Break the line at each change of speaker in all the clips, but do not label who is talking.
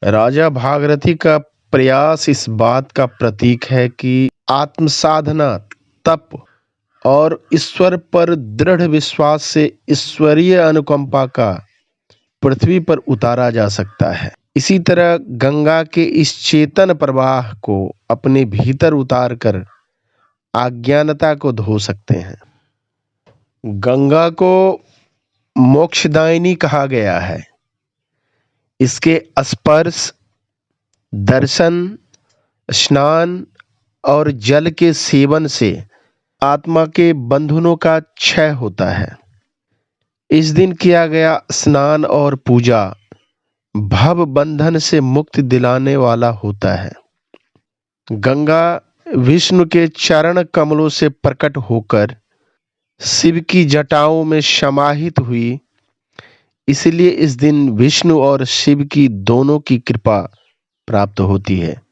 राजा भागीरथी का प्रयास इस बात का प्रतीक है कि आत्म साधना, तप और ईश्वर पर दृढ़ विश्वास से ईश्वरीय अनुकंपा का पृथ्वी पर उतारा जा सकता है। इसी तरह गंगा के इस चेतन प्रवाह को अपने भीतर उतार कर अज्ञानता को धो सकते हैं। गंगा को मोक्षदायिनी कहा गया है। इसके स्पर्श, दर्शन, स्नान और जल के सेवन से आत्मा के बंधनों का क्षय होता है। इस दिन किया गया स्नान और पूजा भव बंधन से मुक्ति दिलाने वाला होता है। गंगा विष्णु के चरण कमलों से प्रकट होकर शिव की जटाओं में समाहित हुई, इसलिए इस दिन विष्णु और शिव की दोनों की कृपा प्राप्त होती है,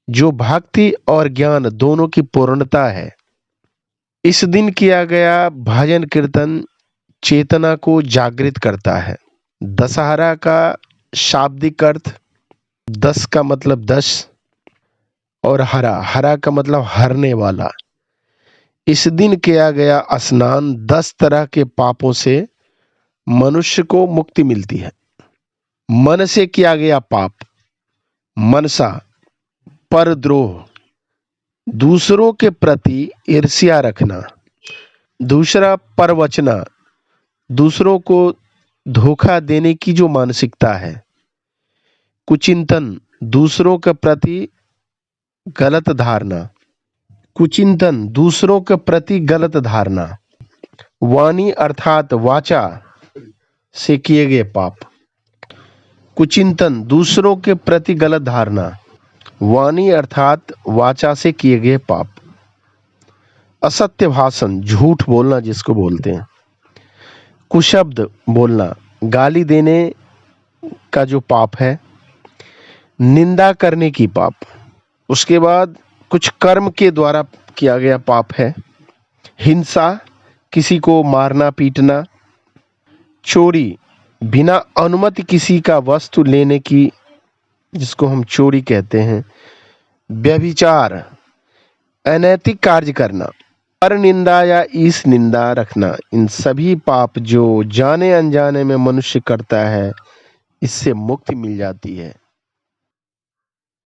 जो भक्ति और ज्ञान दोनों की पूर्णता है। इस दिन किया गया भजन कीर्तन चेतना को जागृत करता है। दशहरा का शाब्दिक अर्थ दस का मतलब 10 और हरा का मतलब हरने वाला। इस दिन किया गया स्नान 10 तरह के पापों से मनुष्य को मुक्ति मिलती है। मन से किया गया पाप, मनसा, परद्रोह, दूसरों के प्रति ईर्ष्या रखना। दूसरा परवचना, दूसरों को धोखा देने की जो मानसिकता है। कुचिंतन, दूसरों के प्रति गलत धारणा। कुचिंतन, दूसरों के प्रति गलत धारणा। वाणी अर्थात वाचा से किए गए पाप। कुचिंतन, दूसरों के प्रति गलत धारणा। वाणी अर्थात वाचा से किए गए पाप। असत्य भाषण, झूठ बोलना जिसको बोलते हैं। कुशब्द बोलना, गाली देने का जो पाप है। निंदा करने की पाप। उसके बाद कुछ कर्म के द्वारा किया गया पाप है। हिंसा, किसी को मारना पीटना। चोरी, बिना अनुमति किसी का वस्तु लेने की, जिसको हम चोरी कहते हैं। व्यभिचार, अनैतिक कार्य करना। पर निंदा या ईश निंदा रखना। इन सभी पाप जो जाने अनजाने में मनुष्य करता है, इससे मुक्ति मिल जाती है।